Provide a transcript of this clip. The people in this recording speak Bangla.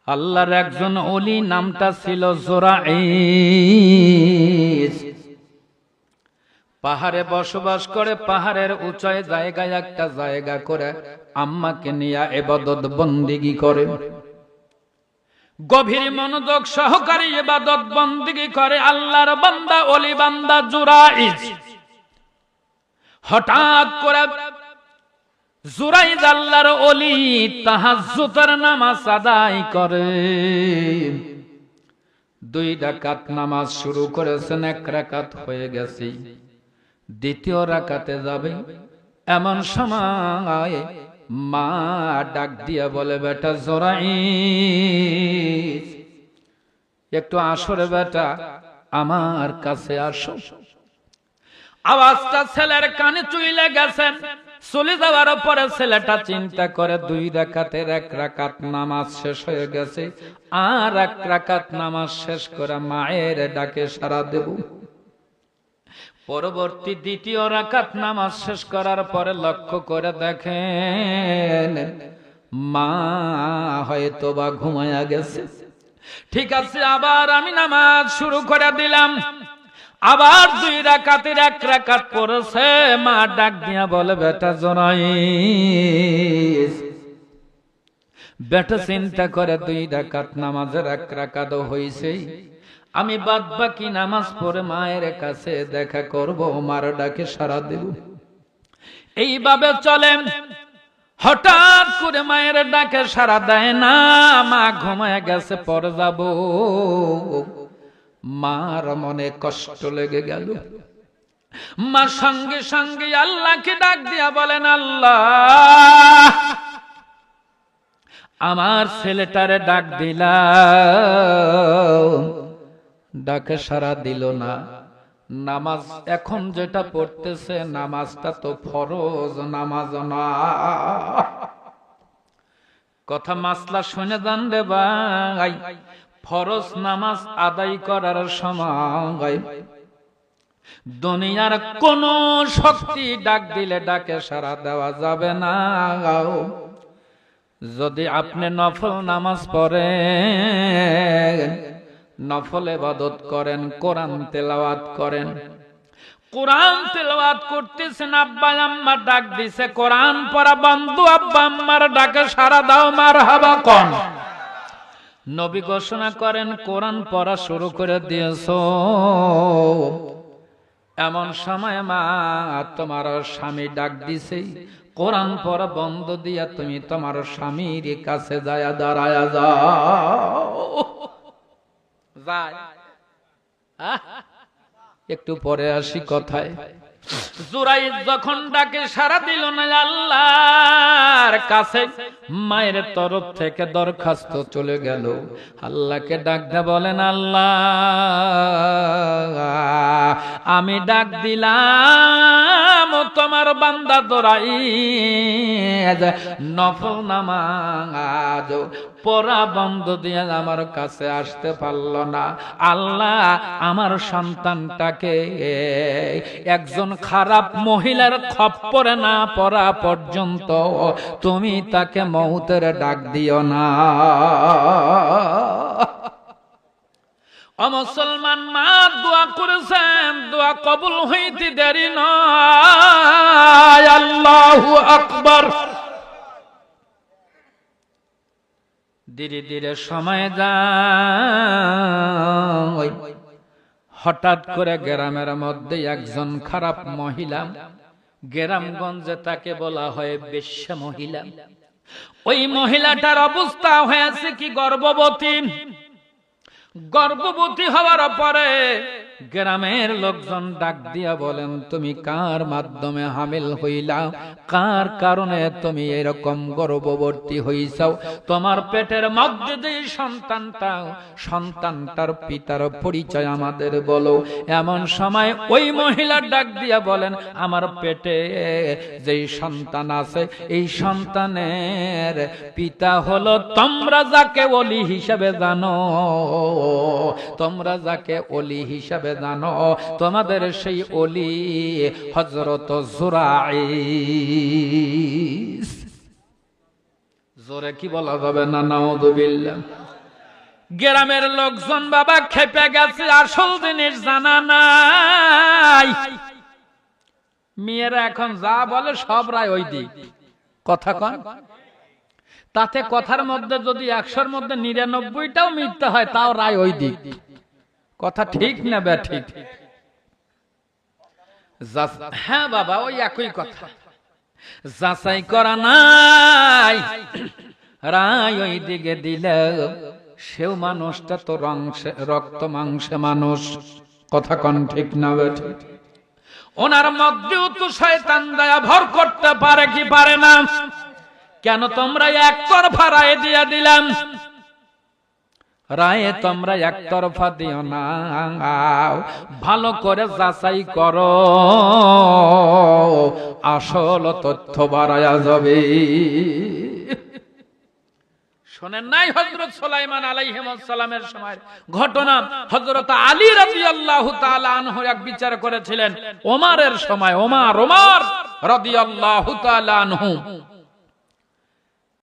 আল্লাহর একজন ওলি, নামটা ছিল জুরাইজ। পাহাড়ে বসবাস করে, পাহাড়ের উঁচায় জায়গায় একটা জায়গা করে আম্মাকে নিয়ে ইবাদত বন্দেগী করে, গভীর মনোযোগ সহকারে ইবাদত বন্দেগী করে আল্লাহর বান্দা, ওলি বান্দা জুরাইজ। হঠাৎ করে জুরাইজ আল্লাহর ওলি তাহাজ্জুদের নামাজ আদায় করে। 2 রাকাত নামাজ শুরু করেছেন, 1 রাকাত হয়ে গেছে, 2য় রাকাতে যাবে। এমন সময় মা ডাক দিয়া বলে, বেটা জুরাইজ, একটু আসো রে বেটা, আমার কাছে আসো। আওয়াজটা ছেলের কানে চুইলে গেছে। চলে যাওয়ার পরে ছেলেটা চিন্তা করে 2 রাকাতের 1 রাকাত নামাজ শেষ হয়ে গেছে, আর 1 রাকাত নামাজ শেষ করে মায়ের ডাকে সাড়া দেব। পরবর্তী 2য় রাকাত নামাজ শেষ করার পরে লক্ষ্য করে দেখেন মা হয়তো বা ঘুমায়া গেছে। ঠিক আছে, আবার আমি নামাজ শুরু করে দিলাম। আবার 2 রাকাতের 1 রাকাত পড়েছে। মা ডাক দিয়া বলে, বেটা জুরাইজ। বেটা চিন্তা করে 2 রাকাত নামাজের 1 রাকাত হইছে, আমি বাদ বাকি নামাজ পড়ে মায়ের কাছে দেখা করব, মার ডাকে সাড়া দেব। এইভাবে চলে। হঠাৎ করে মায়ের ডাকে সাড়া দেয় না, মা ঘুমায় গেছে, পরে যাব। মার মনে কষ্ট লেগে গেল। মা সঙ্গে সঙ্গে আল্লাহকে ডাক দিয়া বলেন, আল্লাহ, আমার ছেলেটারে ডাক দিলাম, ডাকে সাড়া দিল না। নামাজ এখন যেটা পড়তেছে, নামাজটা তো ফরজ নামাজ না। কথা মাসলা শুনে যান রে ভাই, ফরজ নামাজ আদায় করার সময় দুনিয়ার কোন শক্তি ডাক দিলে ডাকে সাড়া দেওয়া যাবে না। যদি আপনি নফল নামাজ পড়েন, নফল ইবাদত করেন, কোরআন তেলাওয়াত করেন, কোরআন তেলাওয়াত করতেছেন, আব্বা আম্মা ডাক দিছে, কোরআন পড়া বন্ধু, আব্বা আম্মার ডাকে সাড়া দাও, মারহাবা কোন। নবী ঘোষণা করেন, কোরআন পড়া শুরু করে দিয়েছো, এমন সময় মা তোমার স্বামী ডাক দিছে, কোরআন পড়া বন্ধ দিয়া তুমি তোমার স্বামীর কাছে যায় দাঁড়ায়া যাও। একটু পরে আসি কথায়। জুরাইজ যখন ডাকে সাড়া দিল না, আল্লাহর কাছে মায়ের তরফ থেকে দরখাস্ত চলে গেল। আল্লাহকে ডাক দিয়ে বলেন, আল্লাহ, আমি ডাক দিলাম তোমার বান্দা জুরাইজ নফল নামাজ পড়া বন্ধ দিয়ে আমার কাছে আসতে পারল না। আল্লাহ, আমার সন্তানটাকে একজন খারাপ মহিলার খপ্পরে না পড়া পর্যন্ত তুমি তাকে মউতের ডাক দিও না। মুসলমান মা দোয়া করেছেন, দোয়া কবুল হইতে দেরি নয়। আল্লাহু আকবার। ধীরে ধীরে সময় যায়। হঠাৎ করে গ্রামের মধ্যে একজন খারাপ মহিলা, গ্রামগঞ্জে তাকে বলা হয় বেশ্যা মহিলা। ওই মহিলাটার অবস্থা হয়েছে কি, গর্ভবতী। গর্ভবতী হওয়ার পরে গ্রামের লোকজন ডাক দিয়া বলেন, তুমি কার মাধ্যমে হামিল হইলা, কার কারণে তুমি এরকম গর্ভবতী হইছাও, তোমার পেটের মধ্যে যে সন্তানটার পিতার পরিচয় আমাদের বলো। এমন সময় ওই মহিলা ডাক দিয়া বলেন, আমার পেটে যেই সন্তান আছে, এই সন্তানের পিতা হলো তোমরা যাকে ওলি হিসাবে জানো, তোমরা যাকে ওলি হিসাবে জানো, তোমাদের সেই ওলি হযরত জুরাইজ। জোরে কি বলা যাবে না? নাউযুবিল্লাহ। গ্রামের লোকজন বাবা খেপে গেছে, আসল জিনিস জানা নাই। মেয়েরা এখন যা বলে সব রায় ওই দিক, কথা কন। তাতে কথার মধ্যে যদি 100-র মধ্যে 99টাও মিথ্যা হয়, তাও রায় ওই দিক, কথা ঠিক না বে ঠিক? হ্যাঁ বাবা, ওই একই কথা, যাচাই করা নাই, রায় ওই দিকে দিলে সেও মানুষটা তো রক্ত মাংসে মানুষ, কথা কন ঠিক না বে ঠিক? ওনার মধ্যেও তো শয়তান দয়া ভর করতে পারে কি পারে না? কেন তোমরা একতরফা রায় দিয়ে দিলাম? রায়ে তোমরা একতরফা দিও না, ভালো করে যাচাই করো, আসল তথ্য বাড়ায়া যাবে। শোনেন নাই হযরত সুলাইমান আলাইহিস সালামের সময় ঘটনা? হযরত আলী রাদিয়াল্লাহু তাআলা আনহু এক বিচার করেছিলেন ওমরের সময়। ওমর রাদিয়াল্লাহু তাআলা আনহু